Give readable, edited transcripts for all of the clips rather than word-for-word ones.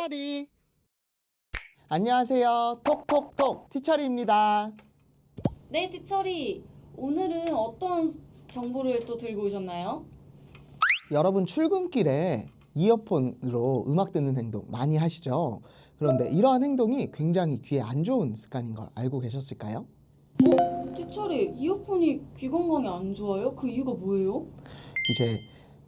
티처리. 안녕하세요. 톡톡톡 티처리입니다. 네, 티처리. 오늘은 어떤 정보를 또 들고 오셨나요? 여러분 출근길에 이어폰으로 음악 듣는 행동 많이 하시죠? 그런데 이러한 행동이 굉장히 귀에 안 좋은 습관인 걸 알고 계셨을까요? 티처리, 이어폰이 귀 건강에 안 좋아요? 그 이유가 뭐예요? 이제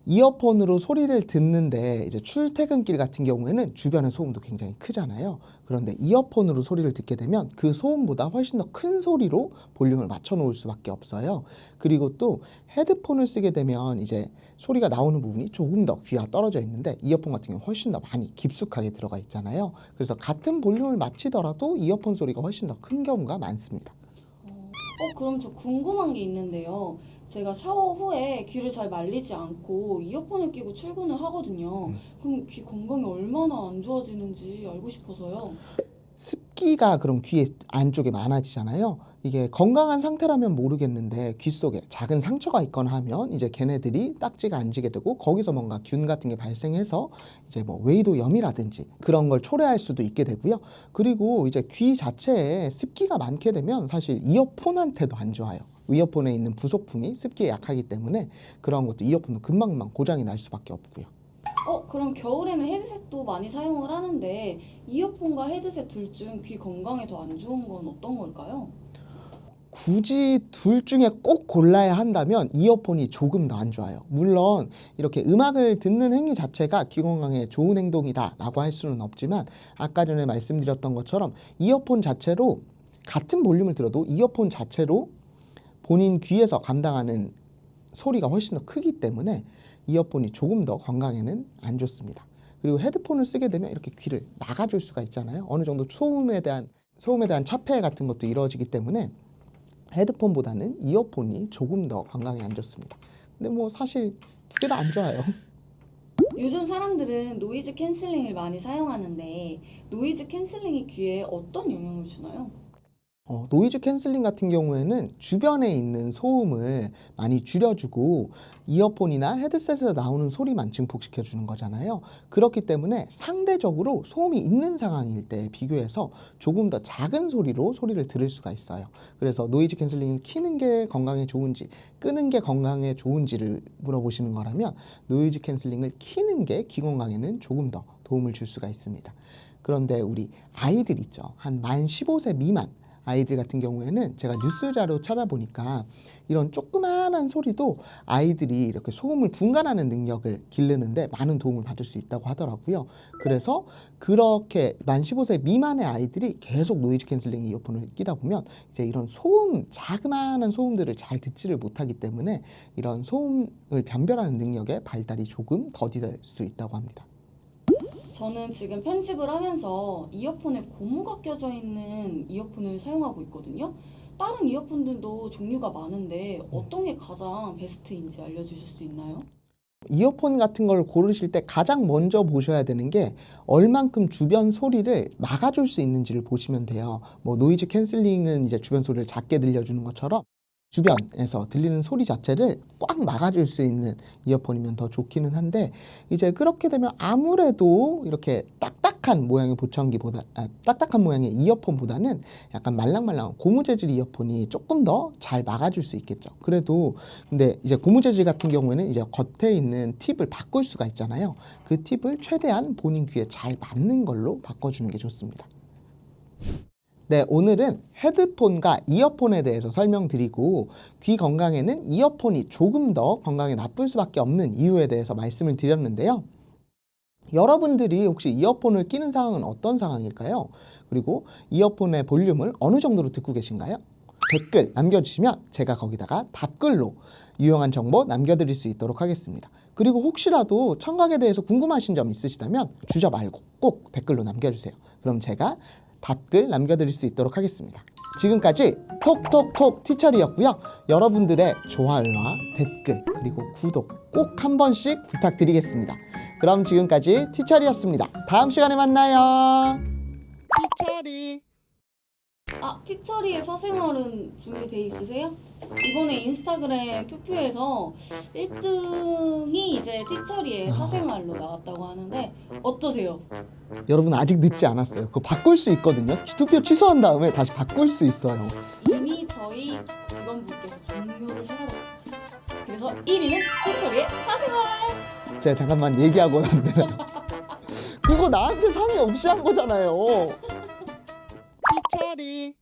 이어폰으로 소리를 듣는데 이제 출퇴근길 같은 경우에는 주변의 소음도 굉장히 크잖아요. 그런데 이어폰으로 소리를 듣게 되면 그 소음보다 훨씬 더 큰 소리로 볼륨을 맞춰 놓을 수밖에 없어요. 그리고 또 헤드폰을 쓰게 되면 이제 소리가 나오는 부분이 조금 더 귀와 떨어져 있는데 이어폰 같은 경우는 훨씬 더 많이 깊숙하게 들어가 있잖아요. 그래서 같은 볼륨을 맞추더라도 이어폰 소리가 훨씬 더 큰 경우가 많습니다. 그럼 저 궁금한 게 있는데요. 제가 샤워 후에 귀를 잘 말리지 않고 이어폰을 끼고 출근을 하거든요. 그럼 귀 건강이 얼마나 안 좋아지는지 알고 싶어서요. 습기가 그럼 귀 안쪽에 많아지잖아요. 이게 건강한 상태라면 모르겠는데 귀 속에 작은 상처가 있거나 하면 이제 걔네들이 딱지가 안 지게 되고 거기서 뭔가 균 같은 게 발생해서 이제 뭐 외이도염이라든지 그런 걸 초래할 수도 있게 되고요. 그리고 이제 귀 자체에 습기가 많게 되면 사실 이어폰한테도 안 좋아요. 이어폰에 있는 부속품이 습기에 약하기 때문에 그런 것도 이어폰도 금방금방 고장이 날 수밖에 없고요. 그럼 겨울에는 헤드셋도 많이 사용을 하는데 이어폰과 헤드셋 둘 중 귀 건강에 더 안 좋은 건 어떤 걸까요? 굳이 둘 중에 꼭 골라야 한다면 이어폰이 조금 더 안 좋아요. 물론 이렇게 음악을 듣는 행위 자체가 귀 건강에 좋은 행동이다라고 할 수는 없지만 아까 전에 말씀드렸던 것처럼 이어폰 자체로 같은 볼륨을 들어도 이어폰 자체로 본인 귀에서 감당하는 소리가 훨씬 더 크기 때문에 이어폰이 조금 더 건강에는 안 좋습니다. 그리고 헤드폰을 쓰게 되면 이렇게 귀를 막아줄 수가 있잖아요. 어느 정도 소음에 대한 차폐 같은 것도 이루어지기 때문에 헤드폰보다는 이어폰이 조금 더 건강에 안 좋습니다. 근데 뭐 사실 두 개 다 안 좋아요. 요즘 사람들은 노이즈 캔슬링을 많이 사용하는데 노이즈 캔슬링이 귀에 어떤 영향을 주나요? 노이즈 캔슬링 같은 경우에는 주변에 있는 소음을 많이 줄여주고 이어폰이나 헤드셋에서 나오는 소리만 증폭시켜 주는 거잖아요. 그렇기 때문에 상대적으로 소음이 있는 상황일 때 비교해서 조금 더 작은 소리로 소리를 들을 수가 있어요. 그래서 노이즈 캔슬링을 켜는 게 건강에 좋은지 끄는 게 건강에 좋은지를 물어보시는 거라면 노이즈 캔슬링을 켜는 게 귀 건강에는 조금 더 도움을 줄 수가 있습니다. 그런데 우리 아이들 있죠. 한 만 15세 미만 아이들 같은 경우에는 제가 뉴스 자료 찾아보니까 이런 조그마한 소리도 아이들이 이렇게 소음을 분간하는 능력을 기르는데 많은 도움을 받을 수 있다고 하더라고요. 그래서 그렇게 만 15세 미만의 아이들이 계속 노이즈 캔슬링 이어폰을 끼다 보면 이제 이런 소음, 자그마한 소음들을 잘 듣지를 못하기 때문에 이런 소음을 변별하는 능력의 발달이 조금 더디될 수 있다고 합니다. 저는 지금 편집을 하면서 이어폰에 고무가 껴져 있는 이어폰을 사용하고 있거든요. 다른 이어폰들도 종류가 많은데 어떤 게 가장 베스트인지 알려주실 수 있나요? 이어폰 같은 걸 고르실 때 가장 먼저 보셔야 되는 게 얼만큼 주변 소리를 막아줄 수 있는지를 보시면 돼요. 뭐 노이즈 캔슬링은 이제 주변 소리를 작게 들려주는 것처럼 주변에서 들리는 소리 자체를 꽉 막아줄 수 있는 이어폰이면 더 좋기는 한데 이제 그렇게 되면 아무래도 이렇게 딱딱한 모양의 딱딱한 모양의 이어폰보다는 약간 말랑말랑한 고무 재질 이어폰이 조금 더 잘 막아줄 수 있겠죠. 그래도 근데 이제 고무 재질 같은 경우에는 이제 겉에 있는 팁을 바꿀 수가 있잖아요. 그 팁을 최대한 본인 귀에 잘 맞는 걸로 바꿔주는 게 좋습니다. 네, 오늘은 헤드폰과 이어폰에 대해서 설명드리고 귀 건강에는 이어폰이 조금 더 건강에 나쁠 수밖에 없는 이유에 대해서 말씀을 드렸는데요. 여러분들이 혹시 이어폰을 끼는 상황은 어떤 상황일까요? 그리고 이어폰의 볼륨을 어느 정도로 듣고 계신가요? 댓글 남겨주시면 제가 거기다가 답글로 유용한 정보 남겨드릴 수 있도록 하겠습니다. 그리고 혹시라도 청각에 대해서 궁금하신 점 있으시다면 주저 말고 꼭 댓글로 남겨주세요. 그럼 제가 답글 남겨드릴 수 있도록 하겠습니다. 지금까지 톡톡톡 티처리였고요. 여러분들의 좋아요와 댓글 그리고 구독 꼭 한 번씩 부탁드리겠습니다. 그럼 지금까지 티처리였습니다. 다음 시간에 만나요. 티처리. 티처리의 사생활은 준비돼 있으세요? 이번에 인스타그램 투표에서 1등이 이제 티처리의 사생활로 나왔다고 하는데 어떠세요? 여러분 아직 늦지 않았어요. 그거 바꿀 수 있거든요. 투표 취소한 다음에 다시 바꿀 수 있어요. 이미 저희 직원분께서 종료를 해버렸어요. 그래서 1위는 티처리의 사생활! 제가 잠깐만 얘기하고 났는데 그거 나한테 상의 없이 한 거잖아요. 티처리